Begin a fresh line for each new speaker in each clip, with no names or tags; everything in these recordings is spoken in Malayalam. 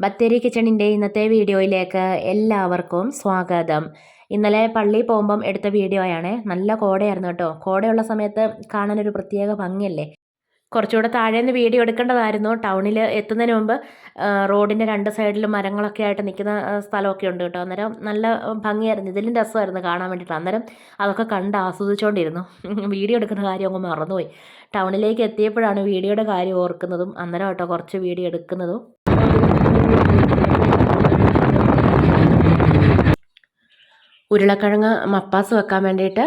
ബത്തേരി കിച്ചണിൻ്റെ ഇന്നത്തെ വീഡിയോയിലേക്ക് എല്ലാവർക്കും സ്വാഗതം. ഇന്നലെ പള്ളിയിൽ പോകുമ്പം എടുത്ത വീഡിയോയാണ്. നല്ല കോടയായിരുന്നു കേട്ടോ. കോടയുള്ള സമയത്ത് കാണാനൊരു പ്രത്യേക ഭംഗിയല്ലേ. കുറച്ചുകൂടെ താഴേന്ന് വീഡിയോ എടുക്കേണ്ടതായിരുന്നു. ടൗണിൽ എത്തുന്നതിന് മുമ്പ് റോഡിൻ്റെ രണ്ട് സൈഡിലും മരങ്ങളൊക്കെ ആയിട്ട് നിൽക്കുന്ന സ്ഥലമൊക്കെ ഉണ്ട് കേട്ടോ. അന്നേരം നല്ല ഭംഗിയായിരുന്നു. ഇതിലും രസമായിരുന്നു കാണാൻ വേണ്ടിയിട്ട്. അന്നേരം അതൊക്കെ കണ്ട് ആസ്വദിച്ചുകൊണ്ടിരുന്നു. വീഡിയോ എടുക്കുന്ന കാര്യം അങ്ങ് മറന്നുപോയി. ടൗണിലേക്ക് എത്തിയപ്പോഴാണ് വീഡിയോയുടെ കാര്യം ഓർക്കുന്നതും അന്നേരം കേട്ടോ കുറച്ച് വീഡിയോ എടുക്കുന്നതും. ഉരുളക്കിഴങ്ങ് മപ്പാസ് വെക്കാൻ വേണ്ടിയിട്ട്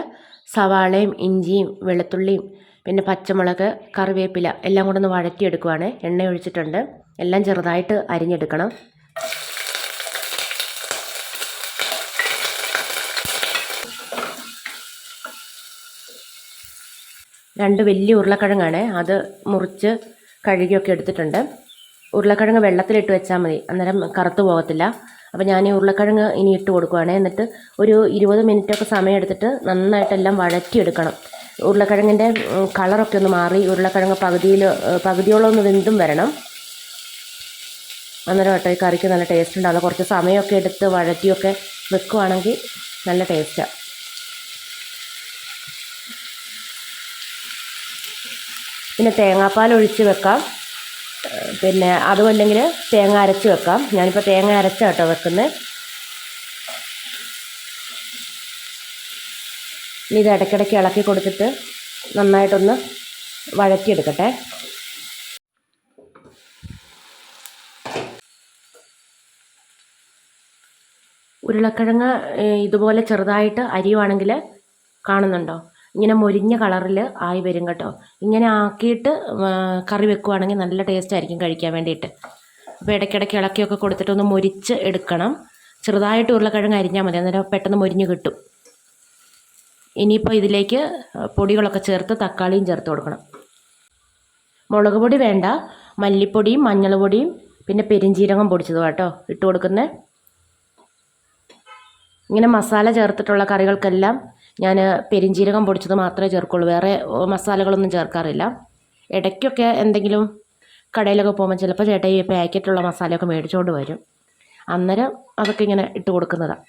സവാളയും ഇഞ്ചിയും വെളുത്തുള്ളിയും പിന്നെ പച്ചമുളക് കറിവേപ്പില എല്ലാം കൂടെ ഒന്ന് വഴറ്റിയെടുക്കുവാണ്. എണ്ണ ഒഴിച്ചിട്ടുണ്ട്. എല്ലാം ചെറുതായിട്ട് അരിഞ്ഞെടുക്കണം. രണ്ട് വലിയ ഉരുളക്കിഴങ്ങാണ്. അത് മുറിച്ച് കഴുകിയൊക്കെ എടുത്തിട്ടുണ്ട്. ഉരുളക്കിഴങ്ങ് വെള്ളത്തിലിട്ട് വെച്ചാൽ മതി, അന്നേരം കറുത്ത് പോകത്തില്ല. അപ്പോൾ ഞാൻ ഈ ഉരുളക്കിഴങ്ങ് ഇനി ഇട്ട് കൊടുക്കുവാണ്. എന്നിട്ട് ഒരു 20 മിനിറ്റൊക്കെ സമയം എടുത്തിട്ട് നന്നായിട്ടെല്ലാം വഴറ്റിയെടുക്കണം. ഉരുളക്കിഴങ്ങിൻ്റെ കളറൊക്കെ ഒന്ന് മാറി ഉരുളക്കിഴങ്ങ് പകുതിയോളം ഒന്ന് വെന്തും വരണം. അന്നേരം കേട്ടോ ഈ കറിക്ക് നല്ല ടേസ്റ്റ് ഉണ്ടാകും. കുറച്ച് സമയമൊക്കെ എടുത്ത് വഴറ്റിയൊക്കെ വെക്കുവാണെങ്കിൽ നല്ല ടേസ്റ്റാണ്. പിന്നെ തേങ്ങാപ്പാൽ ഒഴിച്ച് വെക്കാം, പിന്നെ അതുമല്ലെങ്കിൽ തേങ്ങ അരച്ച് വെക്കാം. ഞാനിപ്പോൾ തേങ്ങ അരച്ച കേട്ടോ വെക്കുന്നത്. ഇനി ഇത് ഇടയ്ക്കിടയ്ക്ക് ഇളക്കി കൊടുത്തിട്ട് നന്നായിട്ടൊന്ന് വഴറ്റിയെടുക്കട്ടെ. ഉരുളക്കിഴങ്ങ് ഇതുപോലെ ചെറുതായിട്ട് അരിയുവാണെങ്കിൽ കാണുന്നുണ്ടോ, ഇങ്ങനെ മൊരിഞ്ഞ കളറിൽ ആയി വരും കേട്ടോ. ഇങ്ങനെ ആക്കിയിട്ട് കറി വെക്കുവാണെങ്കിൽ നല്ല ടേസ്റ്റ് ആയിരിക്കും കഴിക്കാൻ വേണ്ടിയിട്ട്. അപ്പോൾ ഇടയ്ക്കിടയ്ക്ക് ഇളക്കിയൊക്കെ കൊടുത്തിട്ടൊന്ന് മൊരിച്ച് എടുക്കണം. ചെറുതായിട്ട് ഉരുളക്കിഴങ്ങ് അരിഞ്ഞാൽ മതി, അന്നേരം പെട്ടെന്ന് മൊരിഞ്ഞ് കിട്ടും. ഇനിയിപ്പോൾ ഇതിലേക്ക് പൊടികളൊക്കെ ചേർത്ത് തക്കാളിയും ചേർത്ത് കൊടുക്കണം. മുളക് പൊടി വേണ്ട, മല്ലിപ്പൊടിയും മഞ്ഞൾ പൊടിയും പിന്നെ പെരിഞ്ചീരകം പൊടിച്ചതും കേട്ടോ ഇട്ട് കൊടുക്കുന്നത്. ഇങ്ങനെ മസാല ചേർത്തിട്ടുള്ള കറികൾക്കെല്ലാം ഞാൻ പെരിഞ്ചീരകം പൊടിച്ചത് മാത്രമേ ചേർക്കുള്ളൂ, വേറെ മസാലകളൊന്നും ചേർക്കാറില്ല. ഇടയ്ക്കൊക്കെ എന്തെങ്കിലും കടയിലൊക്കെ പോകുമ്പോൾ ചിലപ്പോൾ ചേട്ടാ ഈ പാക്കറ്റുള്ള മസാലയൊക്കെ മേടിച്ചുകൊണ്ട് വരും, അന്നേരം അതൊക്കെ ഇങ്ങനെ ഇട്ട് കൊടുക്കുന്നതാണ്.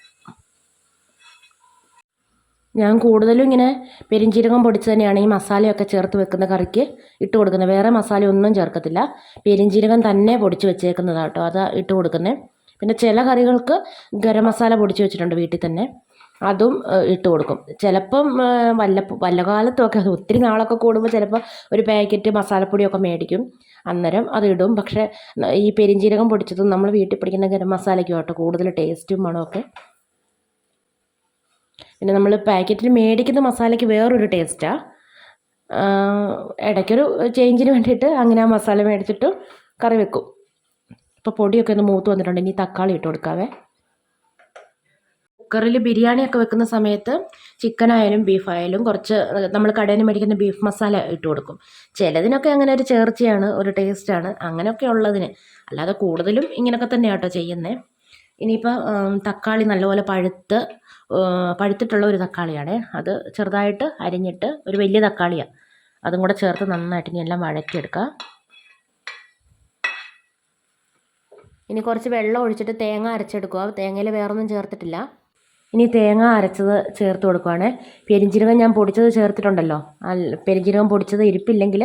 ഞാൻ കൂടുതലും ഇങ്ങനെ പെരിഞ്ചീരകം പൊടിച്ച് തന്നെയാണ് ഈ മസാലയൊക്കെ ചേർത്ത് വെക്കുന്ന കറിക്ക് ഇട്ട് കൊടുക്കുന്നത്. വേറെ മസാല ഒന്നും ചേർക്കത്തില്ല, പെരിഞ്ചീരകം തന്നെ പൊടിച്ച് വെച്ചേക്കുന്നതാണ് കേട്ടോ, അത് ഇട്ട് കൊടുക്കുന്നത്. പിന്നെ ചില കറികൾക്ക് ഗരം മസാല പൊടിച്ച് വെച്ചിട്ടുണ്ട് വീട്ടിൽ തന്നെ, അതും ഇട്ട് കൊടുക്കും. ചിലപ്പം വല്ല കാലത്തൊക്കെ, അത് ഒത്തിരി നാളൊക്കെ കൂടുമ്പോൾ ചിലപ്പോൾ ഒരു പാക്കറ്റ് മസാലപ്പൊടിയൊക്കെ മേടിക്കും, അന്നേരം അത് ഇടും. പക്ഷേ ഈ പെരിഞ്ചീരകം പൊടിച്ചതും നമ്മൾ വീട്ടിൽ പിടിക്കുന്ന ഗരം മസാലയ്ക്കും കേട്ടോ കൂടുതൽ ടേസ്റ്റും മണമൊക്കെ. പിന്നെ നമ്മൾ പാക്കറ്റിൽ മേടിക്കുന്ന മസാലയ്ക്ക് വേറൊരു ടേസ്റ്റാണ്. ഇടയ്ക്കൊരു ചേഞ്ചിന് വേണ്ടിയിട്ട് അങ്ങനെ ആ മസാല മേടിച്ചിട്ട് കറി വെക്കും. ഇപ്പോൾ പൊടിയൊക്കെ ഒന്ന് മൂത്ത് വന്നിട്ടുണ്ട്. ഇനി തക്കാളി ഇട്ട് കൊടുക്കാവേ. കുക്കറിൽ ബിരിയാണിയൊക്കെ വെക്കുന്ന സമയത്ത് ചിക്കനായാലും ബീഫായാലും കുറച്ച് നമ്മൾ കടയിൽ നിന്ന് മേടിക്കുന്ന ബീഫ് മസാല ഇട്ട് കൊടുക്കും. ചിലതിനൊക്കെ അങ്ങനെ ഒരു ചേർച്ചയാണ്, ഒരു ടേസ്റ്റാണ്, അങ്ങനെയൊക്കെ ഉള്ളതിന്. അല്ലാതെ കൂടുതലും ഇങ്ങനെയൊക്കെ തന്നെയാണ് കേട്ടോ ചെയ്യുന്നത്. ഇനിയിപ്പോൾ തക്കാളി നല്ലപോലെ പഴുത്തിട്ടുള്ള ഒരു തക്കാളിയാണ്, അത് ചെറുതായിട്ട് അരിഞ്ഞിട്ട് ഒരു വലിയ തക്കാളിയാണ്, അതും കൂടെ ചേർത്ത് നന്നായിട്ട് ഇനി എല്ലാം വഴറ്റിയെടുക്കുക. ഇനി കുറച്ച് വെള്ളം ഒഴിച്ചിട്ട് തേങ്ങ അരച്ചെടുക്കുക. തേങ്ങയിൽ വേറൊന്നും ചേർത്തിട്ടില്ല. ഇനി തേങ്ങ അരച്ചത് ചേർത്ത് കൊടുക്കുകയാണ്. പെരിഞ്ചീരകം ഞാൻ പൊടിച്ചത് ചേർത്തിട്ടുണ്ടല്ലോ, പെരിഞ്ചീരകം പൊടിച്ചത് ഇരിപ്പില്ലെങ്കിൽ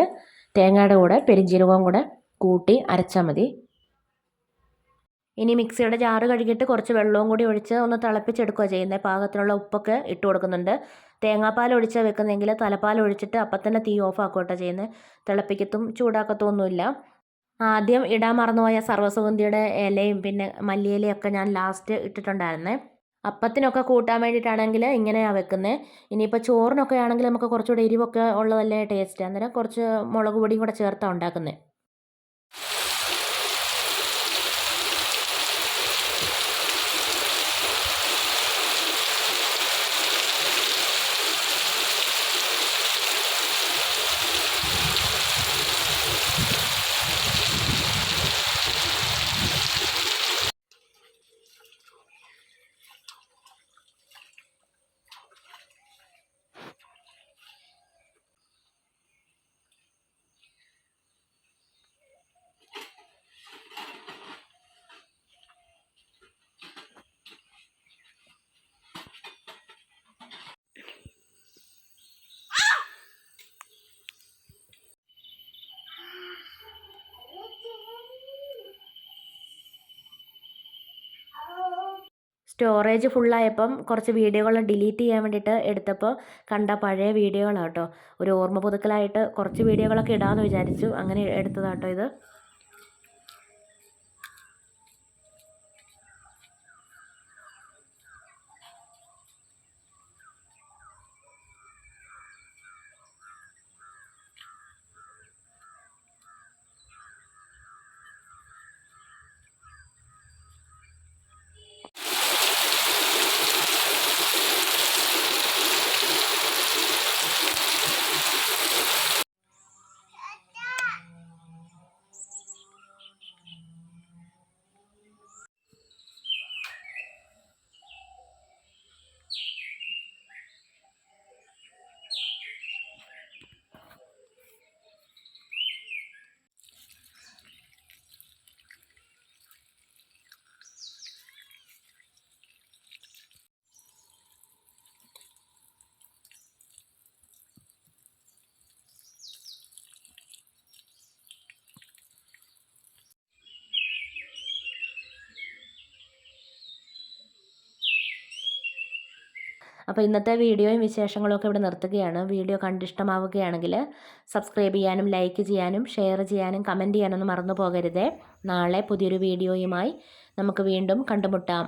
തേങ്ങയുടെ കൂടെ പെരിഞ്ചീരകവും കൂടെ കൂട്ടി അരച്ചാൽ മതി. ഇനി മിക്സിയുടെ ജാറ് കഴുകിയിട്ട് കുറച്ച് വെള്ളവും കൂടി ഒഴിച്ച് ഒന്ന് തിളപ്പിച്ചെടുക്കുക ചെയ്യുന്നത്. പാകത്തിനുള്ള ഉപ്പൊക്കെ ഇട്ട് കൊടുക്കുന്നുണ്ട്. തേങ്ങാപ്പാൽ ഒഴിച്ചാൽ വെക്കുന്നതെങ്കിൽ തലപ്പാൽ ഒഴിച്ചിട്ട് അപ്പം തന്നെ തീ ഓഫ് ആക്കുകട്ടോ ചെയ്യുന്നത്. തിളപ്പിക്കത്തും ചൂടാക്കത്തും ഒന്നുമില്ല. ആദ്യം ഇടാൻ മറന്നുപോയ സർവ്വസുഗന്ധിയുടെ ഇലയും പിന്നെ മല്ലിയിലയൊക്കെ ഞാൻ ലാസ്റ്റ് ഇട്ടിട്ടുണ്ടായിരുന്നേ. അപ്പത്തിനൊക്കെ കൂട്ടാൻ വേണ്ടിയിട്ടാണെങ്കിൽ ഇങ്ങനെയാണ് വെക്കുന്നത്. ഇനിയിപ്പോൾ ചോറിനൊക്കെ ആണെങ്കിൽ നമുക്ക് കുറച്ചുകൂടെ എരിവൊക്കെ ഉള്ളതല്ലേ ടേസ്റ്റ്, അന്നേരം കുറച്ച് മുളക് പൊടിയും കൂടെ ചേർത്താണ് ഉണ്ടാക്കുന്നത്. സ്റ്റോറേജ് ഫുള്ളായപ്പം കുറച്ച് വീഡിയോകൾ ഡിലീറ്റ് ചെയ്യാൻ വേണ്ടിയിട്ട് എടുത്തപ്പോൾ കണ്ട പഴയ വീഡിയോകളാണ് കേട്ടോ. ഒരു ഓർമ്മ പുതുക്കലായിട്ട് കുറച്ച് വീഡിയോകളൊക്കെ ഇടാമെന്ന് വിചാരിച്ചു, അങ്ങനെ എടുത്തതാട്ടോ ഇത്. അപ്പോൾ ഇന്നത്തെ വീഡിയോയും വിശേഷങ്ങളും ഒക്കെ ഇവിടെ നിർത്തുകയാണ്. വീഡിയോ കണ്ടിഷ്ടമാവുകയാണെങ്കിൽ സബ്സ്ക്രൈബ് ചെയ്യാനും ലൈക്ക് ചെയ്യാനും ഷെയർ ചെയ്യാനും കമൻറ്റ് ചെയ്യാനൊന്നും മറന്നു പോകരുതേ. നാളെ പുതിയൊരു വീഡിയോയുമായി നമുക്ക് വീണ്ടും കണ്ടുമുട്ടാം.